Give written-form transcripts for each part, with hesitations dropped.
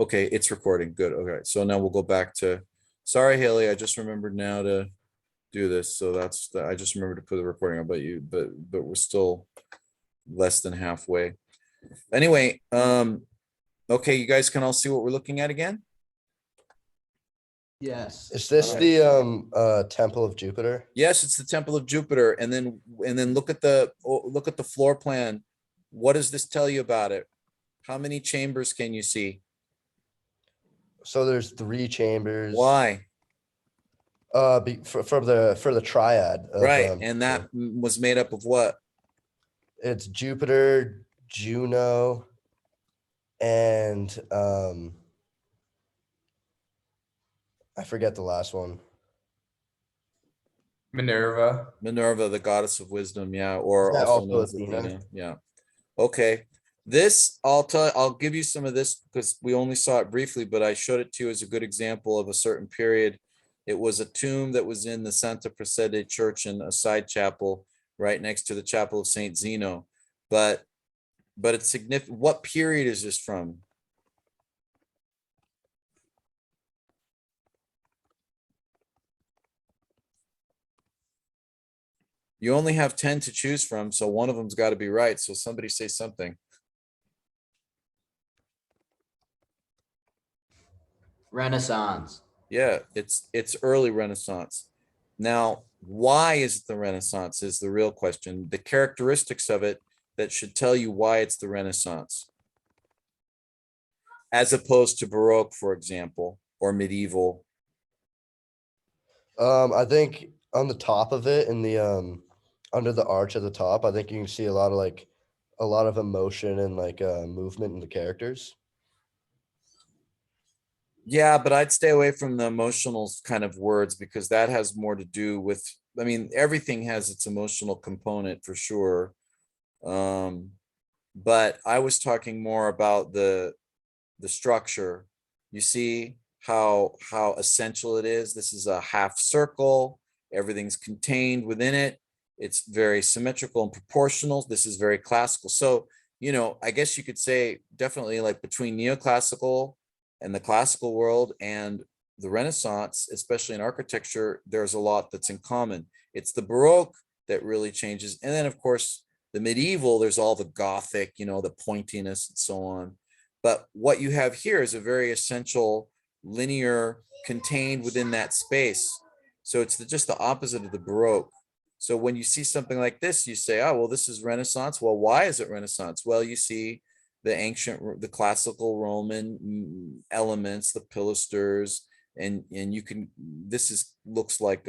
Okay, it's recording. Good. Okay, so now we'll go back to, sorry, Haley, I just remembered now to do this. So I just remembered to put the recording on, but we're still less than halfway. Anyway, okay, you guys can all see what we're looking at again? Yes. Is this Alright. the Temple of Jupiter? Yes, it's the Temple of Jupiter. And then look at the floor plan. What does this tell you about it? How many chambers can you see? So there's 3 chambers. Why? For the triad. Of, Right, and that was made up of what? it's Jupiter, Juno, and I forget the last one. Minerva. Minerva, the goddess of wisdom, yeah, or Is that also also known as Athena? Athena, yeah. Okay, this, I'll give you some of this because we only saw it briefly, but I showed it to you as a good example of a certain period. It was a tomb that was in the Santa Prassede Church in a side chapel right next to the Chapel of Saint Zeno. But it's significant. What period is this from? You only have 10 to choose from, so one of them's got to be right. So somebody say something. Renaissance. Yeah, it's early Renaissance. Now, why is it the Renaissance is the real question. The characteristics of it that should tell you why it's the Renaissance. As opposed to Baroque, for example, or medieval. I think on the top of it, in the under the arch at the top, I think you can see a lot of emotion and movement in the characters. Yeah, but I'd stay away from the emotional kind of words because that has more to do with, I mean, everything has its emotional component for sure. But I was talking more about the structure. You see how essential it is. This is a half circle. Everything's contained within it. It's very symmetrical and proportional. This is very classical. So, you know, I guess you could say definitely like between neoclassical and the classical world and the Renaissance, especially in architecture, there's a lot that's in common. It's the Baroque that really changes. And then of course, the medieval, there's all the Gothic, you know, the pointiness and so on. But what you have here is a very essential linear contained within that space. So it's just the opposite of the Baroque. So when you see something like this, you say, oh, well, this is Renaissance. Well, why is it Renaissance? Well, you see the classical Roman elements, the pilasters, and you can, looks like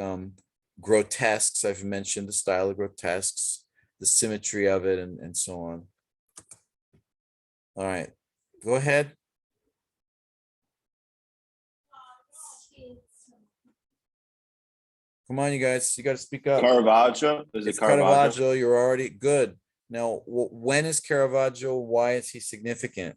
grotesques. I've mentioned the style of grotesques, the symmetry of it, and so on. All right, go ahead. Come on, you guys, you got to speak up. Caravaggio? Is it It's Caravaggio? Caravaggio, you're already good. Now, when is Caravaggio? Why is he significant?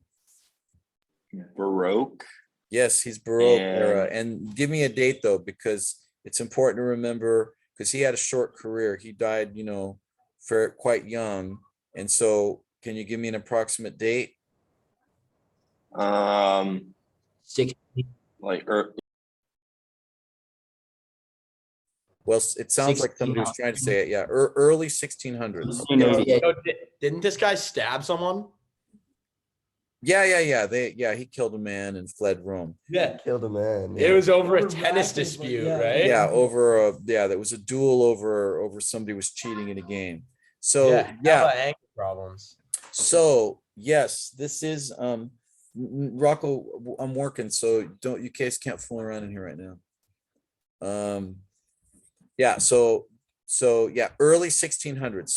Baroque. Yes, he's Baroque And- era. And give me a date though, because it's important to remember, because he had a short career. He died, you know, for quite young. And so can you give me an approximate date? Six. Like Well, it sounds like somebody was trying to say it. Yeah, early 1600s. Yeah. So didn't this guy stab someone? Yeah. He killed a man and fled Rome. Yeah. Killed a man. It was over a Over tennis racket, but dispute, yeah. right? Yeah, there was a duel over somebody was cheating in a game. So yeah, Anger problems. so yes, this is Rocco, I'm working, so you guys can't fool around in here right now. Yeah, so yeah, early 1600s.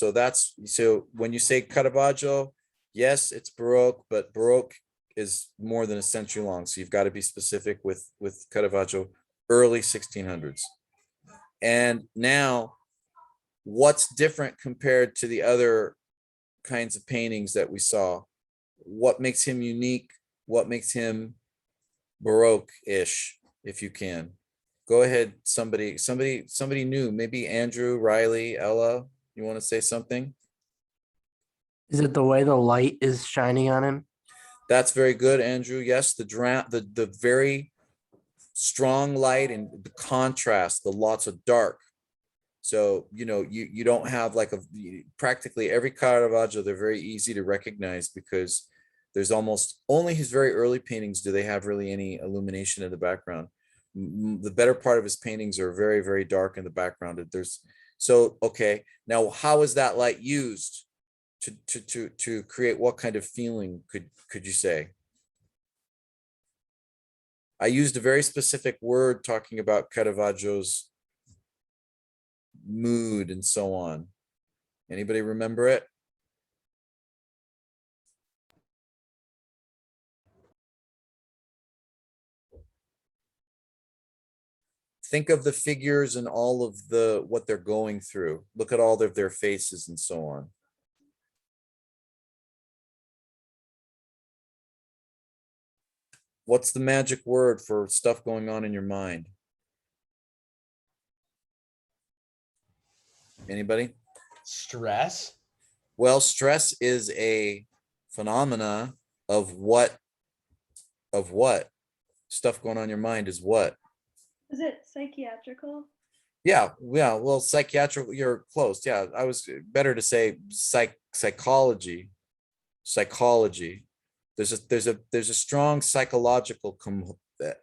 So when you say Caravaggio, yes, it's Baroque, but Baroque is more than a century long. So you've got to be specific with Caravaggio, early 1600s. And now, what's different compared to the other kinds of paintings that we saw? What makes him unique? What makes him Baroque-ish, if you can? Go ahead, somebody new, maybe Andrew, Riley, Ella, you want to say something? Is it the way the light is shining on him? That's very good, Andrew. Yes, the very strong light and the contrast, the lots of dark. So, you don't have like practically every Caravaggio, they're very easy to recognize because there's almost only his very early paintings do they have really any illumination in the background. The better part of his paintings are very, very dark in the background. Okay. Now, how is that light used to create what kind of feeling could you say? I used a very specific word talking about Caravaggio's mood and so on. Anybody remember it? Think of the figures and all of what they're going through. Look at all of their faces and so on. What's the magic word for stuff going on in your mind? Anybody? Stress. Well, stress is a phenomena of what? Stuff going on in your mind is what? Is it psychiatrical? Yeah. Well, psychiatric, you're close. Yeah, I was better to say psychology. There's a strong psychological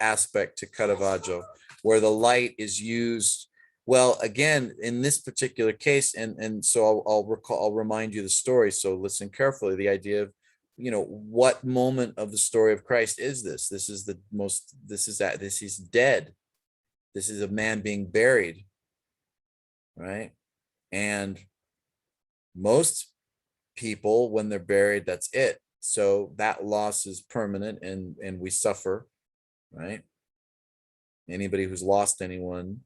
aspect to Caravaggio where the light is used. Well, again, in this particular case, and so I'll remind you the story. So listen carefully. The idea of, what moment of the story of Christ is this? This is he's dead. This is a man being buried, right? And most people, when they're buried, that's it. So that loss is permanent and we suffer, right? Anybody who's lost anyone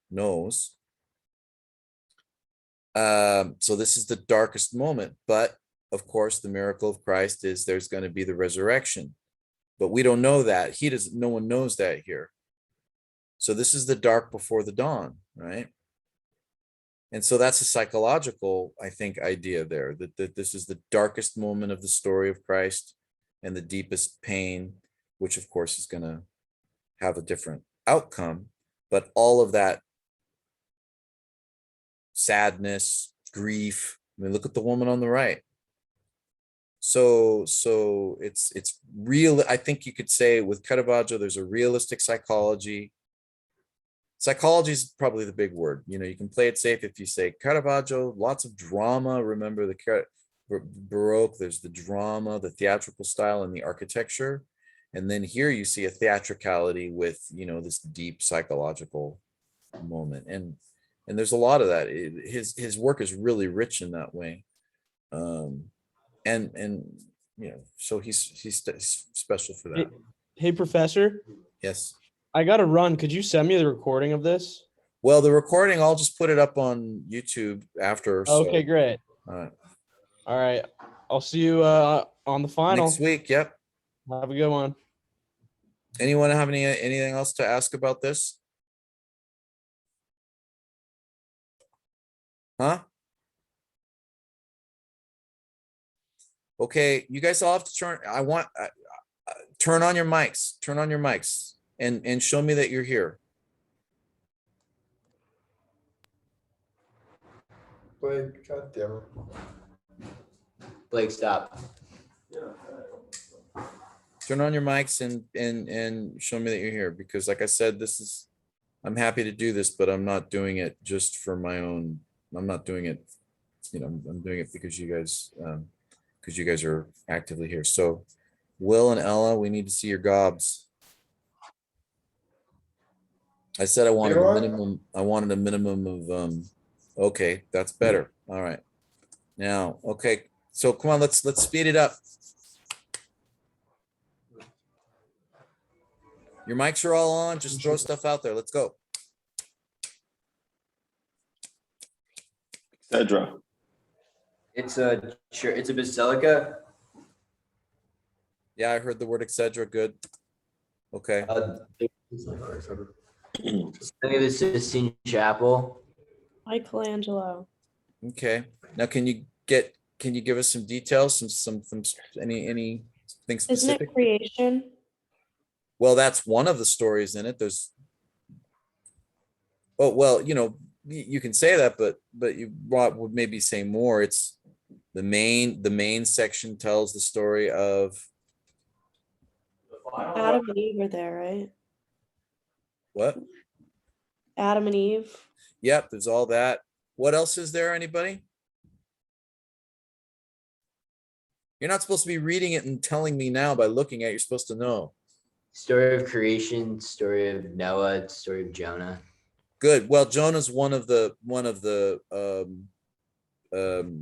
knows. So this is the darkest moment, but of course the miracle of Christ is there's going to be the resurrection, but we don't know that. No one knows that here. So this is the dark before the dawn, right? And so that's a psychological, I think, idea there, that this is the darkest moment of the story of Christ and the deepest pain, which of course is going to have a different outcome. But all of that sadness, grief, I mean, look at the woman on the right. So it's real. I think you could say with Caravaggio, there's a realistic psychology. Psychology is probably the big word. You can play it safe if you say Caravaggio, lots of drama. Remember the Baroque, there's the drama, the theatrical style, and the architecture. And then here you see a theatricality with, this deep psychological moment. And there's a lot of that. His work is really rich in that way. So he's special for that. Hey, Professor, Yes. I got to run. Could you send me the recording of this? Well, the recording, I'll just put it up on YouTube after. Okay, great. All right. All right. I'll see you on the final. Next week. Yep. Have a good one. Anyone have anything else to ask about this? Huh? Okay, you guys all have to turn. Turn on your mics. Turn on your mics and show me that you're here. Blake, goddamn it. Blake, stop. Turn on your mics and show me that you're here, because like I said, I'm happy to do this, but I'm not doing it just for my own. I'm not doing it, I'm doing it because you guys are actively here. So Will and Ella, we need to see your gobs. I said I wanted a minimum of okay, that's better. All right. Now, okay, so come on, let's speed it up. Your mics are all on, just throw stuff out there. Let's go. Cedra. It's a basilica. Yeah, I heard the word Excedra. Good. Okay. I think the Sistine Chapel. Michelangelo. Okay. Now, can you give us some details, any Think Isn't specific. it creation? Well, that's one of the stories in it. There's, oh, well, you can say that, but you would maybe say more. It's the main section tells the story of Adam and Eve are there, right? what? Adam and Eve. Yep, there's all that. What else is there, anybody? You're not supposed to be reading it and telling me now by looking at it. You're supposed to know. Story of creation, story of Noah, story of Jonah. Good. Well, Jonah's one of the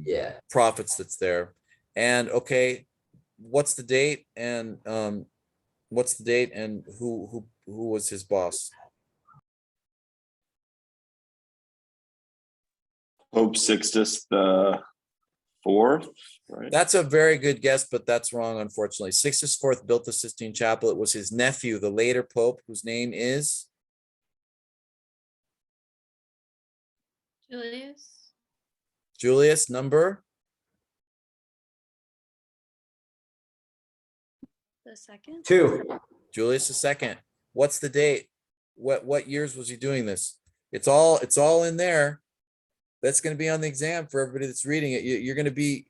Yeah. prophets that's there. And okay, what's the date and who was his boss? Pope Sixtus the Fourth, right? That's a very good guess, but that's wrong, unfortunately. Sixtus IV built the Sistine Chapel. It was his nephew, the later pope, whose name is Julius. Julius, number The second. 2. Julius II. What's the date? What years was he doing this? It's all in there. That's going to be on the exam for everybody that's reading it. You're going to be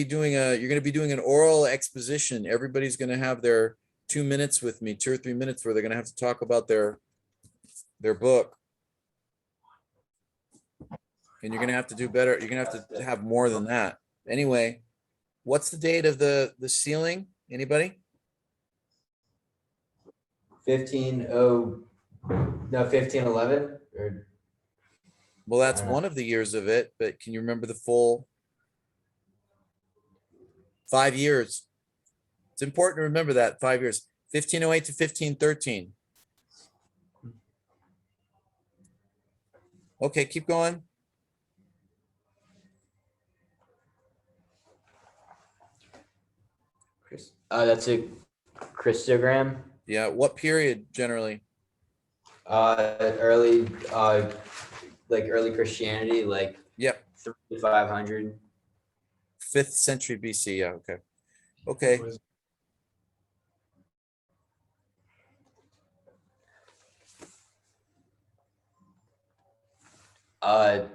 doing an oral exposition. Everybody's going to have their 2 minutes with me, 2 or 3 minutes, where they're going to have to talk about their book. And you're going to have to do better. You're going to have to have more than that. Anyway, what's the date of the sealing? Anybody? 1511 or Well, that's one of the years of it, but can you remember the full 5 years? It's important to remember that 5 years, 1508 to 1513. Okay, keep going. that's a Christogram. Yeah, what period generally? Early early Christianity, like Yep, 500. 5th century BC. Yeah, okay. Okay, I don't know.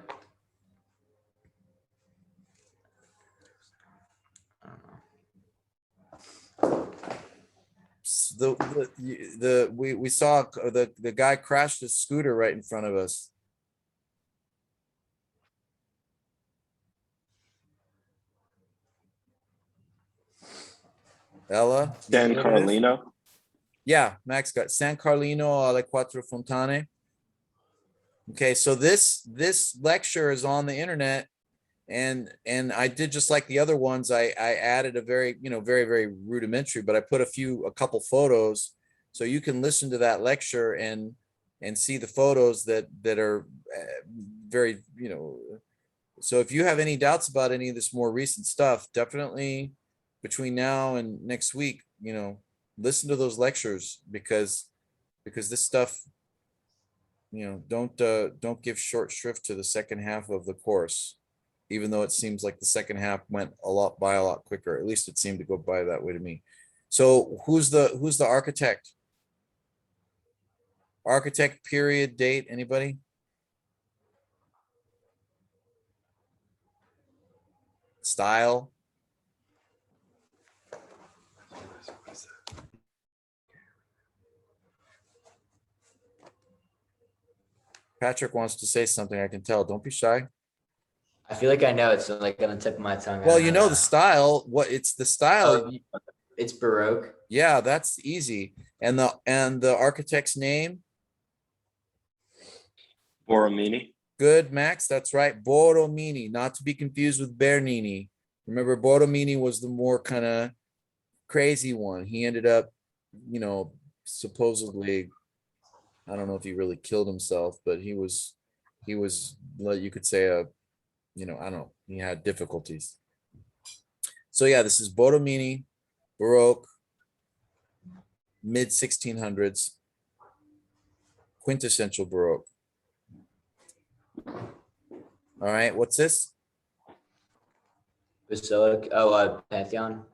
we saw the guy crashed his scooter right in front of us. Ella? you San know what it is? Carlino. Yeah, Max got San Carlino alle Quattro Fontane. Okay, so this lecture is on the internet, and I did just like the other ones. I added a very, very rudimentary, but I put a couple photos, so you can listen to that lecture and see the photos that are very, so if you have any doubts about any of this more recent stuff, definitely between now and next week, listen to those lectures, because this stuff, don't give short shrift to the second half of the course, even though it seems like the second half went a lot quicker. At least it seemed to go by that way to me. So who's the architect? Architect, period, date, anybody? Style? Patrick wants to say something, I can tell. Don't be shy. I feel like I know it's like on the tip of my tongue. I Well, don't know. the style, it's the style. Oh, it's Baroque. Yeah, that's easy. And the architect's name? Borromini. Good, Max. That's right. Borromini, not to be confused with Bernini. Remember, Borromini was the more kind of crazy one. He ended up, supposedly, I don't know if he really killed himself, but he was, you could say I don't know, he had difficulties. So yeah, this is Borromini, Baroque, mid 1600s, quintessential Baroque. All right, what's this? Basilica. Oh, Pantheon.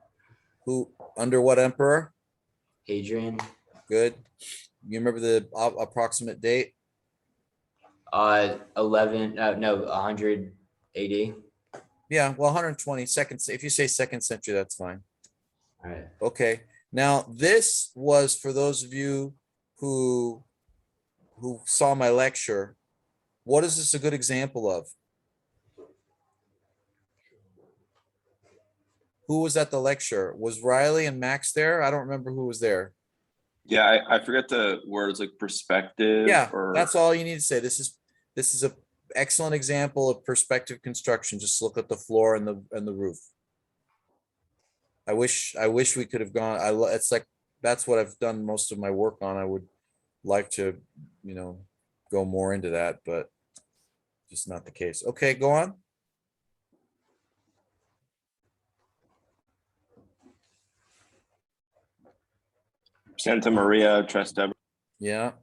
Who, under what emperor? Hadrian. Good. You remember the approximate date? 100 AD. Yeah, well, 120 seconds. If you say second century, that's fine. All right. Okay, now this was for those of you who saw my lecture. What is this a good example of? Who was at the lecture? Was Riley and Max there? I don't remember who was there. Yeah, I forget the words like perspective Yeah, or that's all you need to say. This is a excellent example of perspective construction. Just look at the floor and the roof. I wish we could have gone. It's like that's what I've done most of my work on. I would like to, go more into that, but just not the case. Okay, go on. Santa Maria Trastevere. Yeah.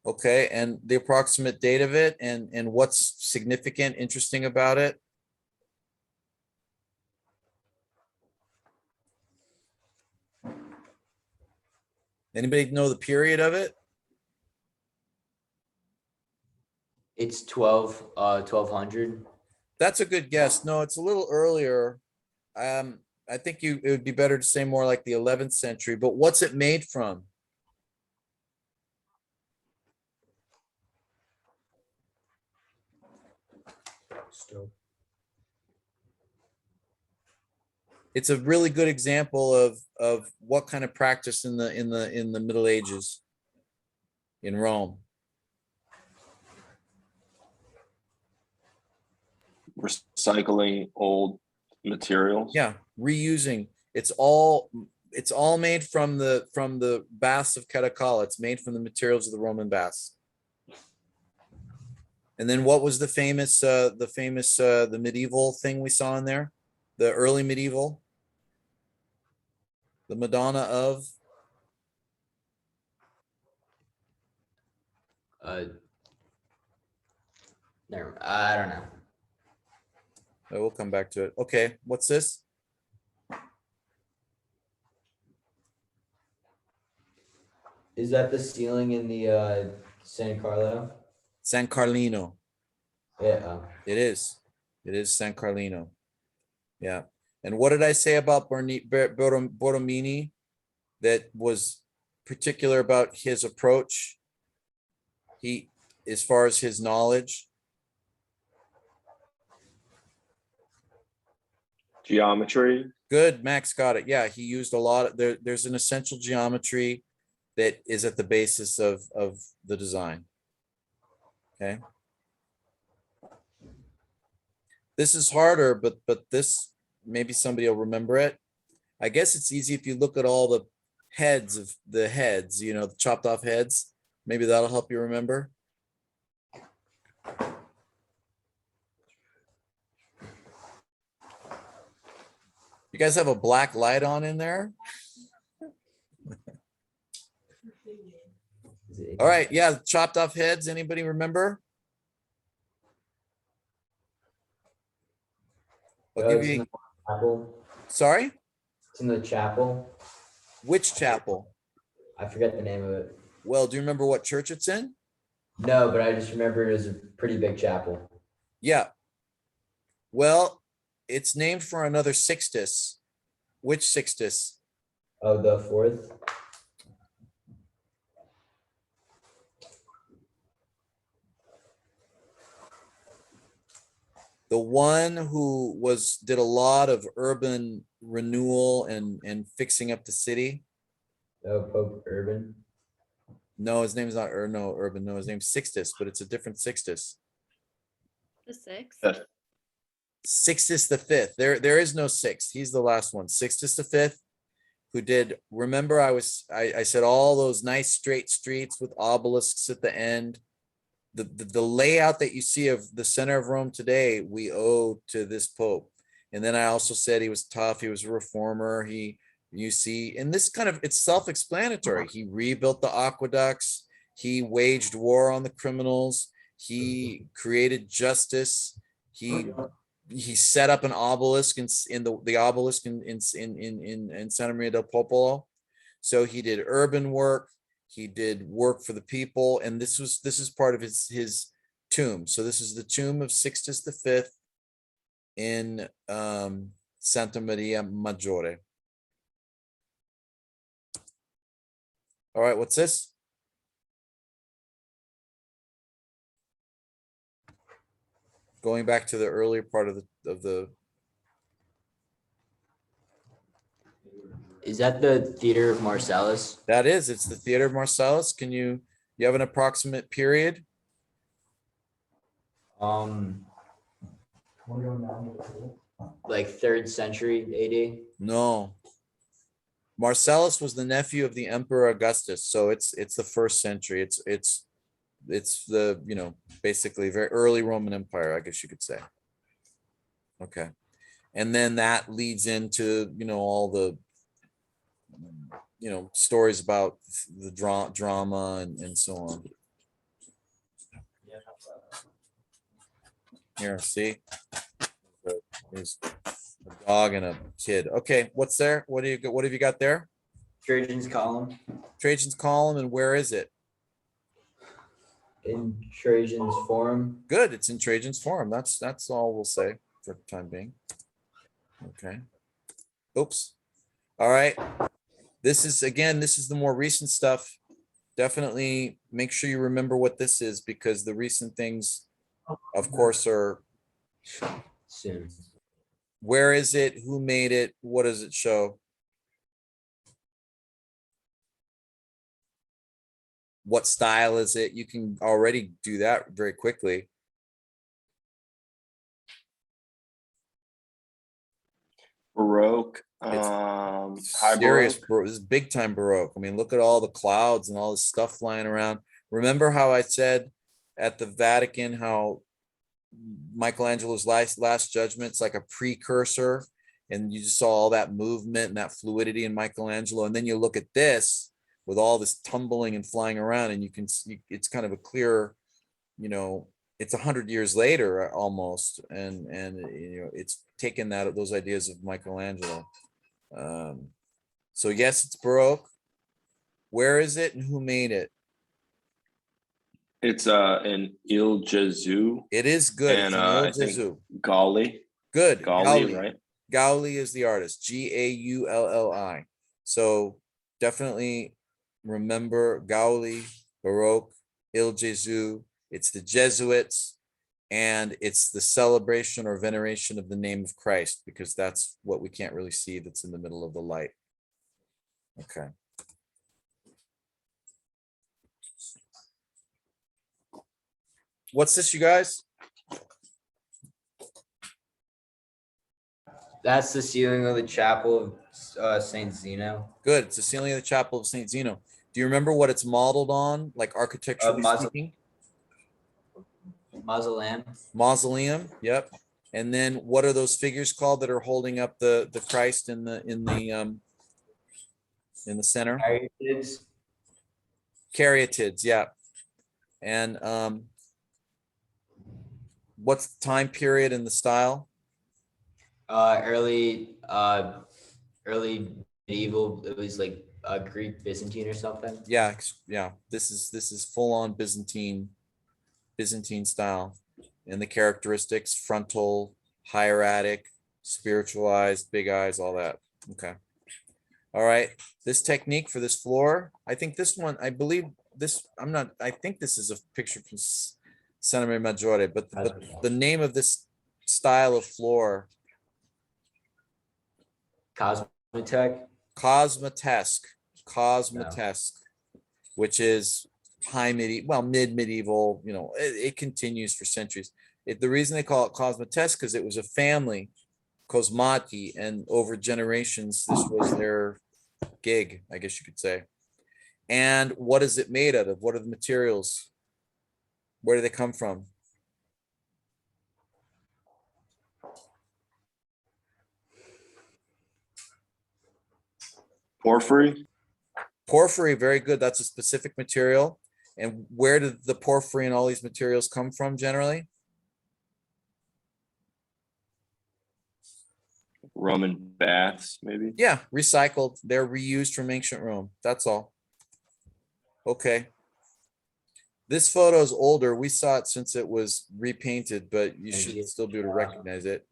Okay, and the approximate date of it and what's significant, interesting about it? Anybody know the period of it? It's 1200. That's a good guess. No, it's a little earlier. I think it would be better to say more like the 11th century, but what's it made from? Still. It's a really good example of what kind of practice in the Middle Ages in Rome. Recycling old materials. Yeah, reusing. It's all made from the baths of Caracalla. It's made from the materials of the Roman baths. And then what was the medieval thing we saw in there? The early medieval? The Madonna of? I don't know. Oh, we'll come back to it. Okay, what's this? Is that the ceiling in the San Carlo? San Carlino. Yeah. It is. It is San Carlino. Yeah. And what did I say about Borromini that was particular about his approach? As far as his knowledge. Geometry. Good, Max got it. Yeah, he used a lot of there's an essential geometry that is at the basis of the design. Okay. This is harder, but this maybe somebody will remember it. I guess it's easy if you look at all the heads of the heads, the chopped off heads. Maybe that'll help you remember. You guys have a black light on in there? All right, yeah, chopped off heads. Anybody remember? I'll give It's in you, the chapel. sorry, It's in the chapel. which chapel? I forget the name of it. Well, do you remember what church it's in? No, but I just remember it was a pretty big chapel. Yeah. Well, it's named for another Sixtus. Which Sixtus? Oh, the fourth. The one who did a lot of urban renewal and fixing up the city. Oh, Pope Urban. No, his name's not Urban. No, his name's Sixtus, but it's a different Sixtus. The sixth. Fifth. Sixtus the Fifth. There is no sixth. He's the last one. Sixtus the Fifth, who did. Remember, I said all those nice straight streets with obelisks at the end. The layout that you see of the center of Rome today, we owe to this Pope. And then I also said he was tough. He was a reformer. You see, and this it's self-explanatory. He rebuilt the aqueducts. He waged war on the criminals. He created justice. He he set up an obelisk in the obelisk in Santa Maria del Popolo. So he did urban work, he did work for the people, and this is part of his tomb. So this is the tomb of Sixtus V in Santa Maria Maggiore. All right, what's this? Going back to the earlier part of the Is that the Theater of Marcellus? that is, it's the Theater of Marcellus. Can you have an approximate period? Like 3rd century AD? No. Marcellus was the nephew of the Emperor Augustus, so it's the 1st century. It's the, basically very early Roman Empire, I guess you could say. Okay. And then that leads into, all the, stories about the drama and so on. Here, see? There's a dog and a kid. Okay, what's there? What have you got there? Trajan's Column. Trajan's Column, and where is it? In Trajan's Forum. Good, it's in Trajan's Forum. That's all we'll say for the time being. Okay. Oops. All right. This is the more recent stuff. Definitely make sure you remember what this is, because the recent things, of course, are Soon. where is it? Who made it? What does it show? What style is it? You can already do that very quickly. Baroque, It's high Serious, Baroque. This is big time Baroque. I mean, look at all the clouds and all this stuff flying around. Remember how I said at the Vatican how Michelangelo's last Judgment's like a precursor, and you just saw all that movement and that fluidity in Michelangelo, and then you look at this with all this tumbling and flying around, and you can see it's kind of a clear, it's 100 years later almost, and it's taken those ideas of Michelangelo. So yes, it's Baroque. Where is it and who made it? It's in Il Gesù, It is good. It's And, an I Il think Gesù. Gauli. Good. Gauli, right? Gauli is the artist. Gaulli. So definitely remember Gauli, Baroque, Il Gesù. It's the Jesuits, and it's the celebration or veneration of the name of Christ, because that's what we can't really see that's in the middle of the light. Okay. What's this, you guys? That's the ceiling of the chapel of Saint Zeno. Good. It's the ceiling of the chapel of Saint Zeno. Do you remember what it's modeled on, like architecturally speaking? Mausoleum. Mausoleum. Yep. And then what are those figures called that are holding up the Christ in the center? Caryatids. Caryatids. Yeah. And what's the time period and the style? Early medieval. It was like Greek Byzantine or something. Yeah. Yeah. This is full on Byzantine style, and the characteristics: frontal, hieratic, spiritualized, big eyes, all that. Okay. All right. This technique for this floor, I think this one, I believe this, I think this is a picture from Santa Maria Maggiore, but the name of this style of floor, Cosmotech. Cosmatesque, which is mid medieval, it continues for centuries. The reason they call it Cosmatesque because it was a family, Cosmati, and over generations, this was their gig, I guess you could say. And what is it made out of? What are the materials? Where do they come from? Porphyry. Porphyry, very good. That's a specific material. And where did the porphyry and all these materials come from generally? Roman baths, maybe. Yeah, recycled. They're reused from ancient Rome. That's all. Okay. This photo is older. We saw it since it was repainted, but you Thank should you. still be able to recognize it.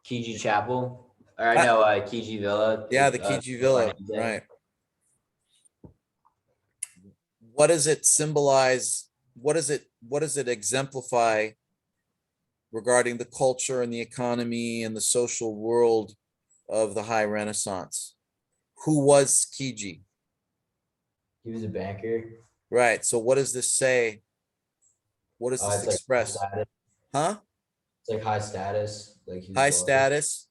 Kiji Chapel, or I- no, Kiji Villa. Yeah, the Kiji Villa, right. What does it symbolize? What does it exemplify regarding the culture and the economy and the social world of the high Renaissance? Who was Kiji? He was a banker. Right, so what does this say? What does this It's like express? status. Huh? It's like high status. Like he was High wealthy. status?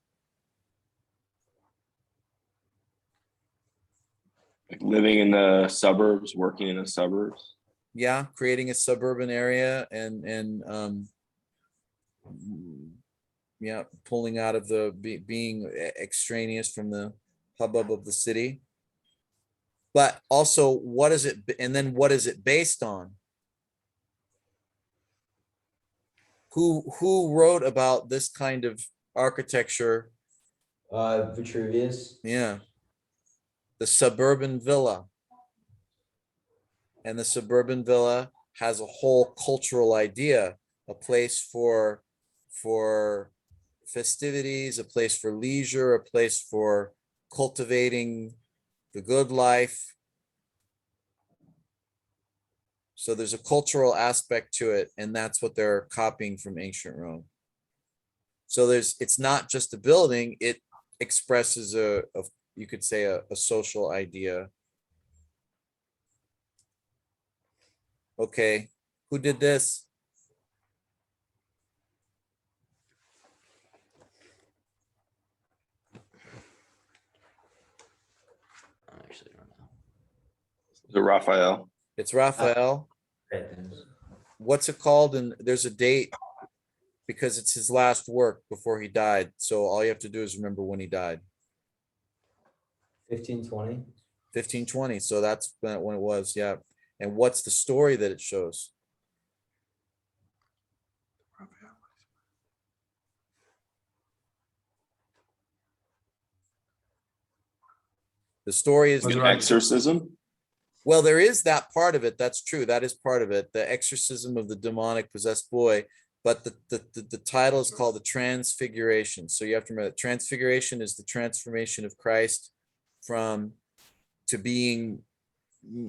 Like living in the suburbs, working in the suburbs. Yeah, creating a suburban area and yeah, pulling out of the being extraneous from the hubbub of the city. But also, what is it? And then what is it based on? Who wrote about this kind of architecture? Vitruvius. Yeah, the suburban villa. And the suburban villa has a whole cultural idea, a place for festivities, a place for leisure, a place for cultivating the good life. So there's a cultural aspect to it, and that's what they're copying from ancient Rome. So it's not just a building, it expresses you could say a social idea. Okay, who did this? I actually don't know. The Raphael. It's Raphael. Right then. What's it called? And there's a date because it's his last work before he died. So all you have to do is remember when he died. 1520. 1520. So that's when it was. Yeah. And what's the story that it shows? The story is An exorcism. well, there is that part of it. That's true. That is part of it. The exorcism of the demonic possessed boy. But the title is called the Transfiguration. So you have to remember that Transfiguration is the transformation of Christ to being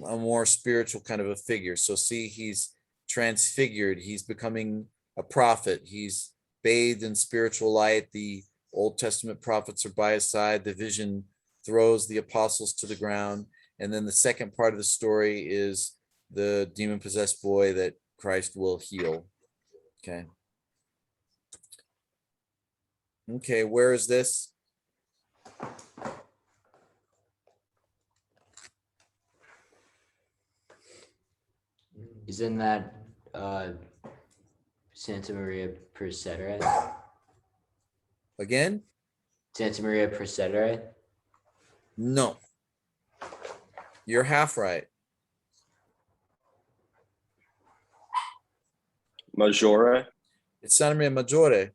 a more spiritual kind of a figure. So see, he's transfigured. He's becoming a prophet. He's bathed in spiritual light. The Old Testament prophets are by his side. The vision throws the apostles to the ground. And then the second part of the story is the demon-possessed boy that Christ will heal. Okay. Okay, where is this? Isn't that Santa Maria Presetere? Again? Santa Maria Presetere? No. You're half right. Maggiore. It's Santa Maria Maggiore.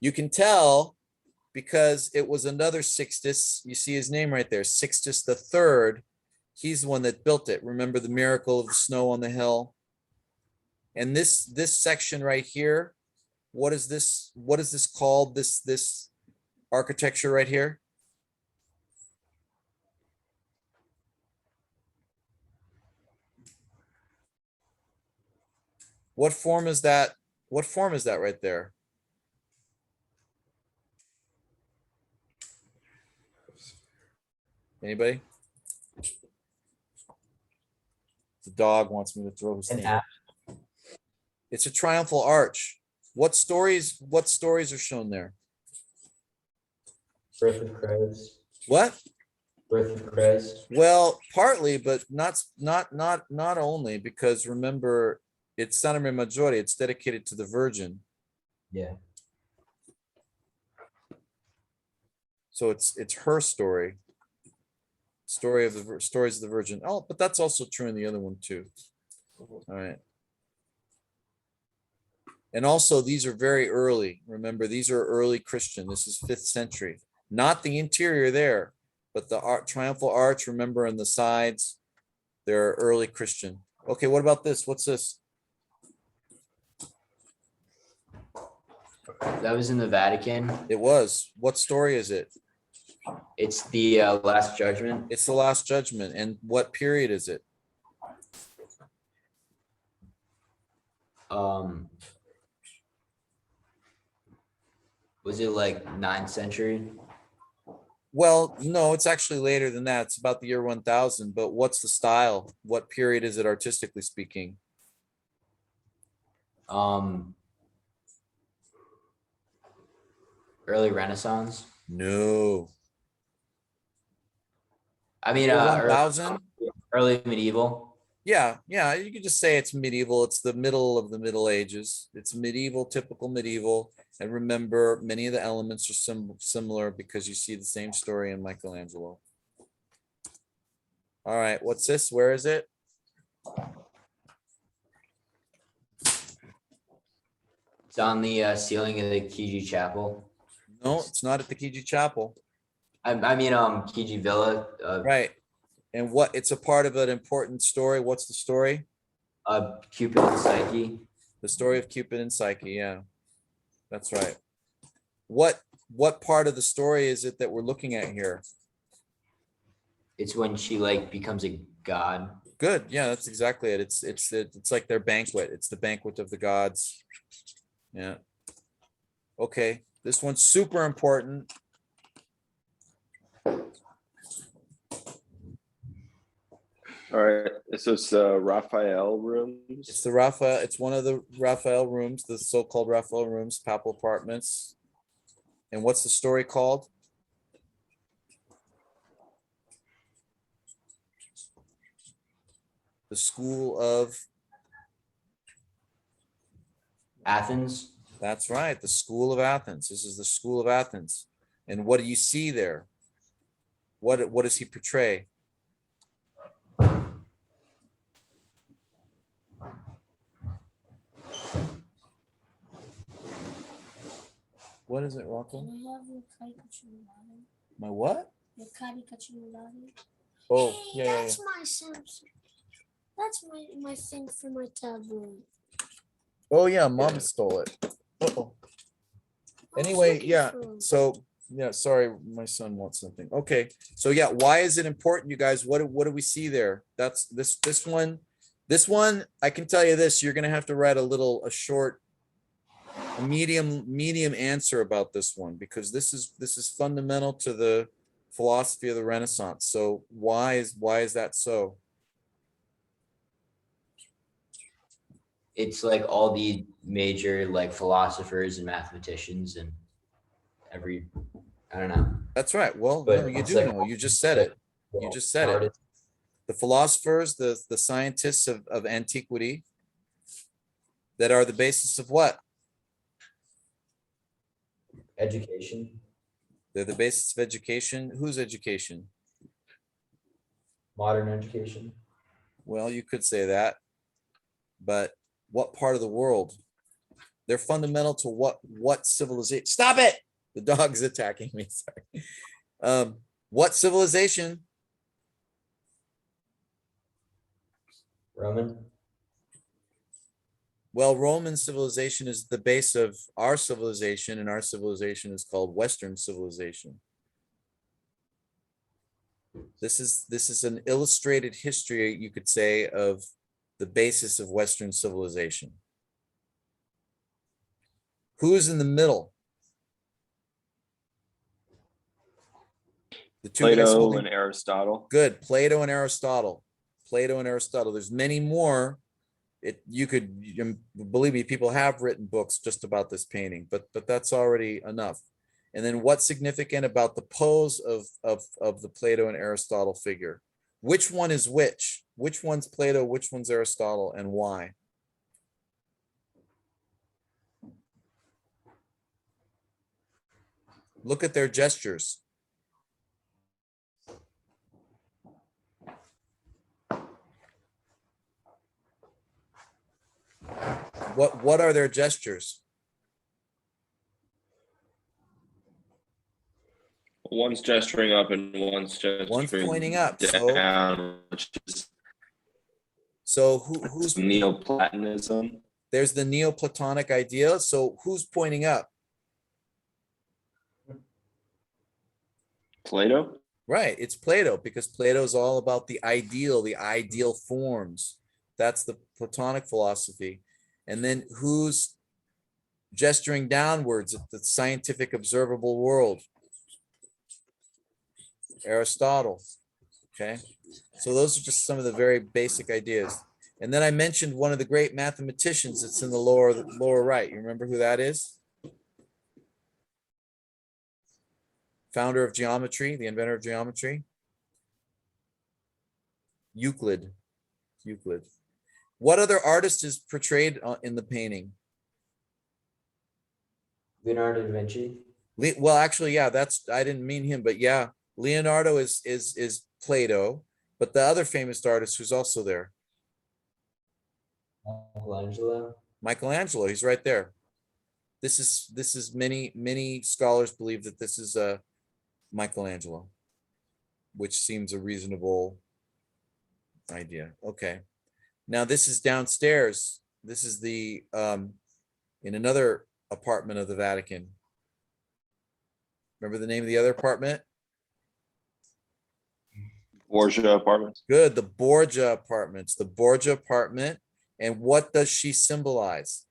You can tell because it was another Sixtus. You see his name right there, Sixtus the Third. He's the one that built it. Remember the miracle of the snow on the hill? And this section right here, what is this? What is this called? This architecture right here? What form is that? What form is that right there? Anybody? The dog wants me to throw his An thing. app. It's a triumphal arch. What stories are shown there? Birth of Christ. What? Birth of Christ. Well, partly, but not only, because remember, it's Santa Maria Maggiore, it's dedicated to the Virgin. Yeah. So it's her story. Stories of the Virgin. Oh, but that's also true in the other one too. All right. And also, these are very early. Remember, these are early Christian. This is 5th century. Not the interior there, but the triumphal arch, remember, and the sides, they're early Christian. Okay, what about this? What's this? That was in the Vatican. It was. What story is it? It's the Last Judgment. It's the Last Judgment. And what period is it? Was it like 9th century? Well, no, it's actually later than that. It's about the year 1000. But what's the style? What period is it artistically speaking? Early Renaissance. No. I mean, Year early, 1000? early medieval. Yeah, you could just say it's medieval. It's the middle of the Middle Ages. It's medieval, typical medieval. And remember, many of the elements are similar because you see the same story in Michelangelo. All right, what's this? Where is it? It's on the ceiling of the Kiji Chapel. No, it's not at the Kiji Chapel. I mean, Kiji Villa. Right. And what, it's a part of an important story. What's the story? Cupid and Psyche. The story of Cupid and Psyche, yeah. That's right. What part of the story is it that we're looking at here? It's when she like becomes a god. Good, yeah, that's exactly it. It's like their banquet. It's the banquet of the gods. Yeah. Okay, this one's super important. All right, this is Raphael rooms. It's one of the Raphael rooms, the so-called Raphael rooms, papal apartments. And what's the story called? The School of, Athens. that's right, the School of Athens. This is the School of Athens. And what do you see there? What does he portray? What is it, Rocco? Can I have your caricature? My what? Your caricature? Oh, Hey, yeah, yeah, that's my Samsung. That's my thing for my tablet. Oh, yeah, mom stole it. Uh-oh. I was Anyway, looking yeah, for it. so, yeah, sorry, my son wants something. Okay, so yeah, why is it important, you guys? What do we see there? That's this one, I can tell you this, you're gonna have to write a short, a medium answer about this one, because this is fundamental to the philosophy of the Renaissance. So why is that so? It's like all the major like philosophers and mathematicians and I don't know. That's right. Well, But no, you it's do like- know, you just said it. You just said it. Artists. The philosophers, the scientists of antiquity that are the basis of what? Education, They're the basis of education. Whose education? modern education. Well, you could say that, but what part of the world? They're fundamental to what civilization? Stop it! The dog's attacking me. Sorry. What civilization? Roman. Well, Roman civilization is the base of our civilization, and our civilization is called Western civilization. This is an illustrated history, you could say, of the basis of Western civilization. Who's in the middle? The two guys Plato holding- and Aristotle. Good, Plato and Aristotle. Plato and Aristotle. There's many more. Believe me, people have written books just about this painting, but that's already enough. And then what's significant about the pose of the Plato and Aristotle figure? Which one is which? Which one's Plato, which one's Aristotle, and why? Look at their gestures. What are their gestures? One's gesturing up and one's gesturing pointing up, so- down, which is So who's Neoplatonism. there's the Neoplatonic idea. So who's pointing up? Plato. Right, it's Plato, because Plato's all about the ideal forms. That's the Platonic philosophy. And then who's gesturing downwards at the scientific observable world? Aristotle. Okay, so those are just some of the very basic ideas. And then I mentioned one of the great mathematicians that's in the lower right. You remember who that is? Founder of geometry, the inventor of geometry. Euclid. What other artist is portrayed in the painting? Leonardo da Vinci. Well, actually, yeah, I didn't mean him, but yeah, Leonardo is Plato, but the other famous artist who's also there, Michelangelo. Michelangelo, he's right there. This is many scholars believe that this is Michelangelo, which seems a reasonable idea. Okay. Now this is downstairs. This is the in another apartment of the Vatican. Remember the name of the other apartment? Borgia Apartments. Good, the Borgia Apartments, the Borgia apartment. And what does she symbolize?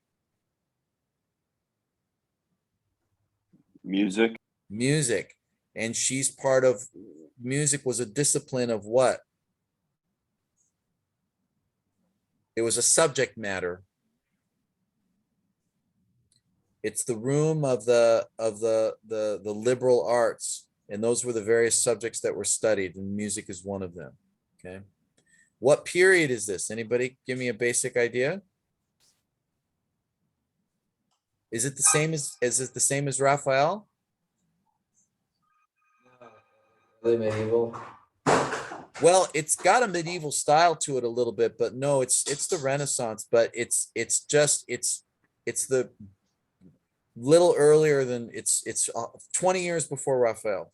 Music. Music. And she's part of, music was a discipline of what? It was a subject matter. It's the room of the liberal arts, and those were the various subjects that were studied, and music is one of them. Okay, what period is this? Anybody give me a basic idea? Is it the same as Raphael? Early medieval. Well, it's got a medieval style to it a little bit, but no, it's the Renaissance, but it's the little earlier than it's 20 years before Raphael,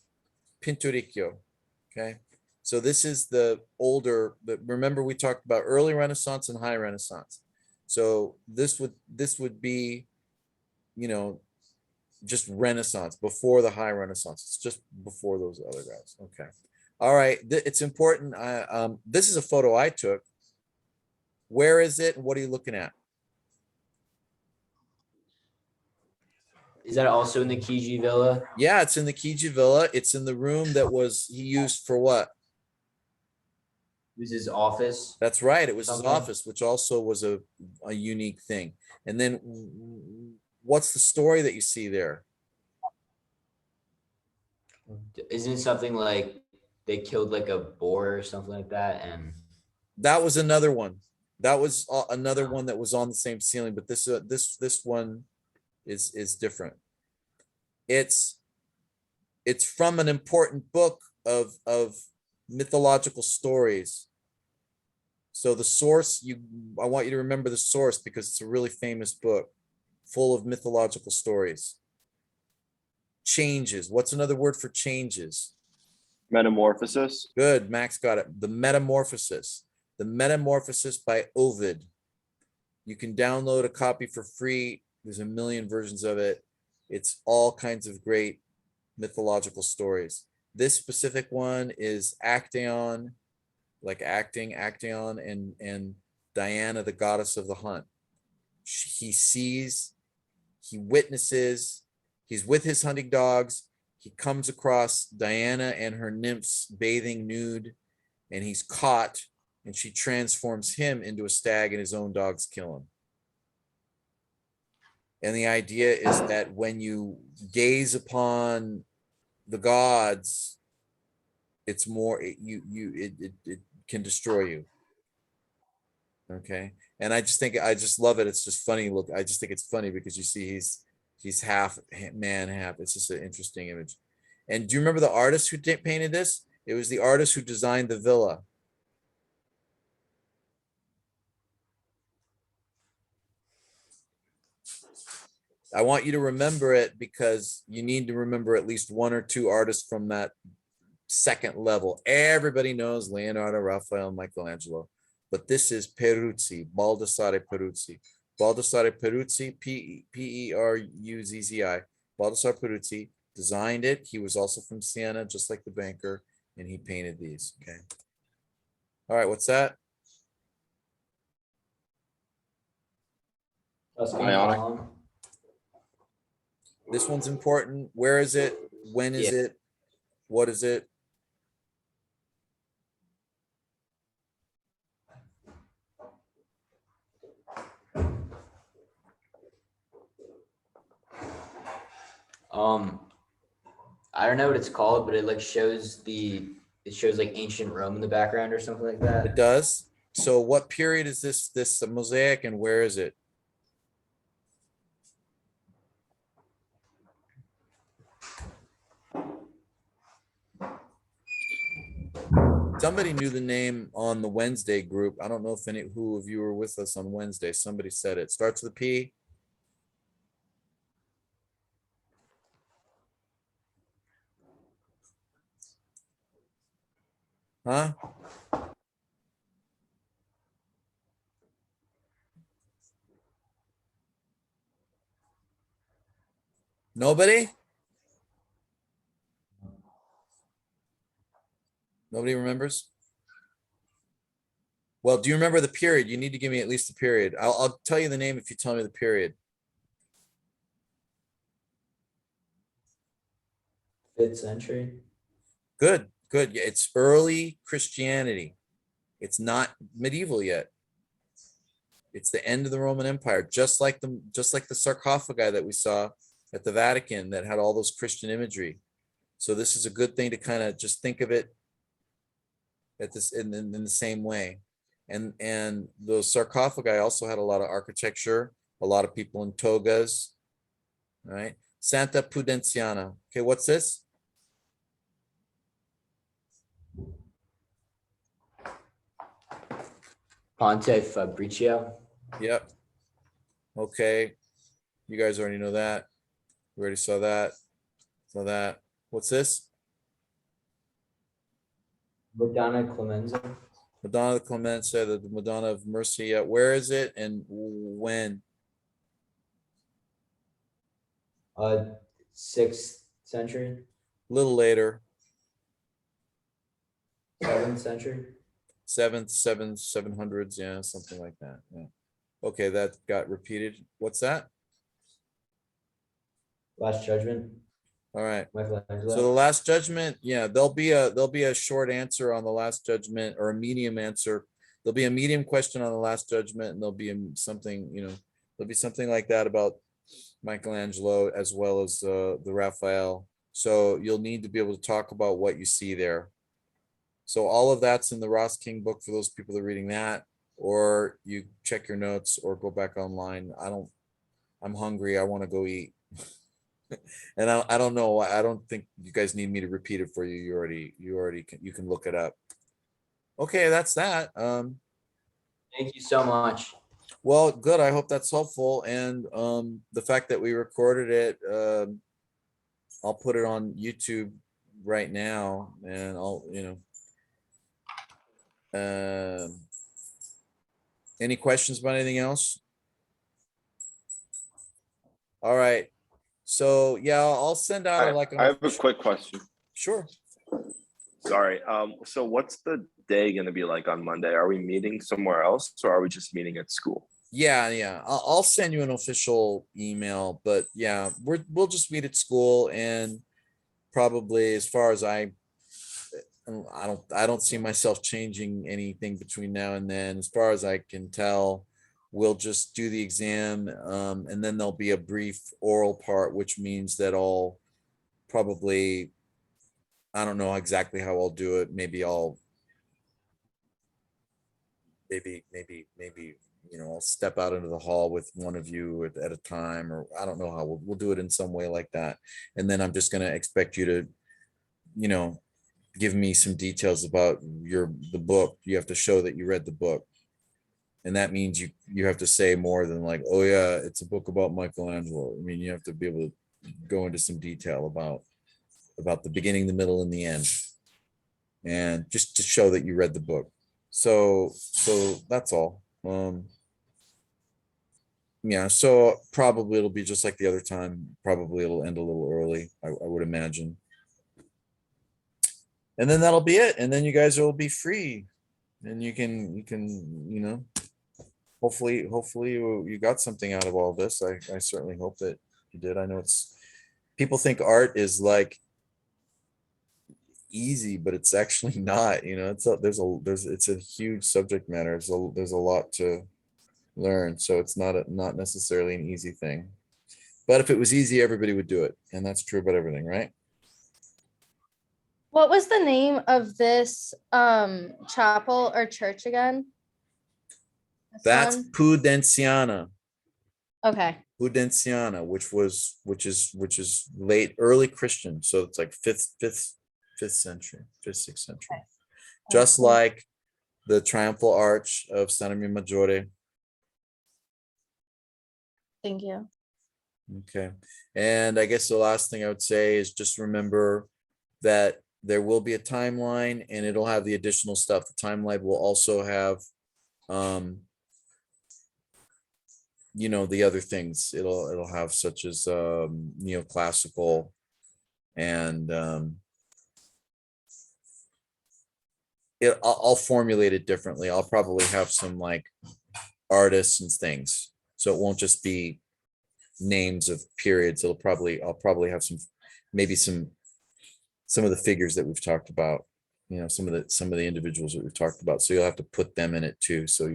Pinturicchio. Okay, so this is the older, but remember we talked about early Renaissance and high Renaissance. So this would be, you know, just Renaissance, before the high Renaissance. It's just before those other guys. Okay. All right. It's important. This is a photo I took. Where is it? What are you looking at? Is that also in the Chigi Villa? Yeah, it's in the Chigi Villa. It's in the room that he used for what? This is his office. That's right. It was his Okay. office, which also was a unique thing. And then what's the story that you see there? Isn't it something like they killed like a boar or something like that? And That was another one. That was another one that was on the same ceiling, but this one is different. It's from an important book of mythological stories. So the source, I want you to remember the source, because it's a really famous book full of mythological stories. Changes. What's another word for changes? Metamorphosis. Good, Max got it. The Metamorphosis. The Metamorphosis by Ovid. You can download a copy for free. There's a million versions of it. It's all kinds of great mythological stories. This specific one is Actaeon, like acting, Actaeon, and Diana, the goddess of the hunt. He sees, he witnesses, he's with his hunting dogs. He comes across Diana and her nymphs bathing nude, and he's caught, and she transforms him into a stag, and his own dogs kill him. And the idea is that when you gaze upon the gods, it's more, it can destroy you. Okay. And I just love it. It's just funny. Look, I just think it's funny because you see he's half man, half. It's just an interesting image. And do you remember the artist who painted this? It was the artist who designed the villa. I want you to remember it because you need to remember at least one or two artists from that second level. Everybody knows Leonardo, Raphael, and Michelangelo, but this is Peruzzi, Baldassare Peruzzi. Baldassare Peruzzi, Peruzzi. Baldassare Peruzzi designed it. He was also from Siena, just like the banker, and he painted these. Okay. All right, what's that? Tuscany Ionic. column. This one's important. Where is it? When is it? What is it? I don't know what it's called, but it like shows like ancient Rome in the background or something like It that. does. So what period is this mosaic and where is it? Somebody knew the name on the Wednesday group. I don't know if who of you were with us on Wednesday. Somebody said it. Starts with a P. Huh? Nobody? Nobody remembers? Well, do you remember the period? You need to give me at least the period. I'll tell you the name if you tell me the period. 5th century. Good, good. Yeah, it's early Christianity. It's not medieval yet. It's the end of the Roman Empire, just like the sarcophagi that we saw at the Vatican that had all those Christian imagery. So this is a good thing to kind of just think of it at this in the same way. And those sarcophagi also had a lot of architecture, a lot of people in togas, right? Santa Pudenziana. Okay, what's this? Ponte Fabricio. Yep. Okay. You guys already know that. We already saw that. Saw that. What's this? Madonna Clemenza. Madonna of Clemenza, the Madonna of Mercy. Where is it and when? 6th century. A little later. 7th century. 700s, yeah, something like that. Yeah. Okay, that got repeated. What's that? Last Judgment. All right. Michelangelo. So the Last Judgment, yeah, there'll be a short answer on the Last Judgment or a medium answer. There'll be a medium question on the Last Judgment, and there'll be something, there'll be something like that about Michelangelo as well as the Raphael. So you'll need to be able to talk about what you see there. So all of that's in the Ross King book for those people that are reading that, or you check your notes or go back online. I'm hungry. I want to go eat. And I don't know. I don't think you guys need me to repeat it for you. You can look it up. Okay, that's that. Thank you so much. Well, good. I hope that's helpful. And the fact that we recorded it, I'll put it on YouTube right now, and I'll, any questions about anything else? All right. So yeah, I'll send out I have a quick question. Sure. Sorry. So what's the day gonna be like on Monday? Are we meeting somewhere else or are we just meeting at school? Yeah. I'll send you an official email, but yeah, we'll just meet at school, and probably as far as I don't see myself changing anything between now and then. As far as I can tell, we'll just do the exam, and then there'll be a brief oral part, which means that I'll probably, I don't know exactly how I'll do it. Maybe I'll I'll step out into the hall with one of you at a time, or I don't know how we'll do it in some way like that. And then I'm just going to expect you to, give me some details about the book. You have to show that you read the book. And that means you have to say more than like, oh yeah, it's a book about Michelangelo. I mean, you have to be able to go into some detail about the beginning, the middle, and the end. And just to show that you read the book. So that's all. Yeah, so probably it'll be just like the other time. Probably it'll end a little early, I would imagine. And then that'll be it. And then you guys will be free. And you can, hopefully you got something out of all this. I certainly hope that you did. I know people think art is like easy, but it's actually not, it's a huge subject matter. There's a lot to learn. So it's not necessarily an easy thing. But if it was easy, everybody would do it. And that's true about everything, right? What was the name of this chapel or church again? This That's one? Pudenziana. Okay. Pudenziana, which is early Christian. So it's like fifth century, 6th century. Okay. Just Cool. like the triumphal arch of Santa Maria Maggiore. Thank you. Okay. And I guess the last thing I would say is just remember that there will be a timeline and it'll have the additional stuff. The timeline will also have, the other things. It'll have such as neoclassical and I'll formulate it differently. I'll probably have some like artists and things. So it won't just be names of periods. I'll probably have some of the figures that we've talked about, some of the individuals that we've talked about. So you'll have to put them in it too. So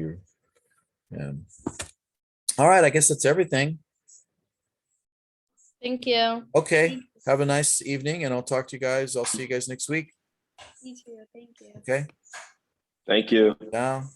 all right, I guess that's everything. Thank you. Okay, have a nice evening and I'll see you guys next week. You too. Thank you. Okay, Thank you. now.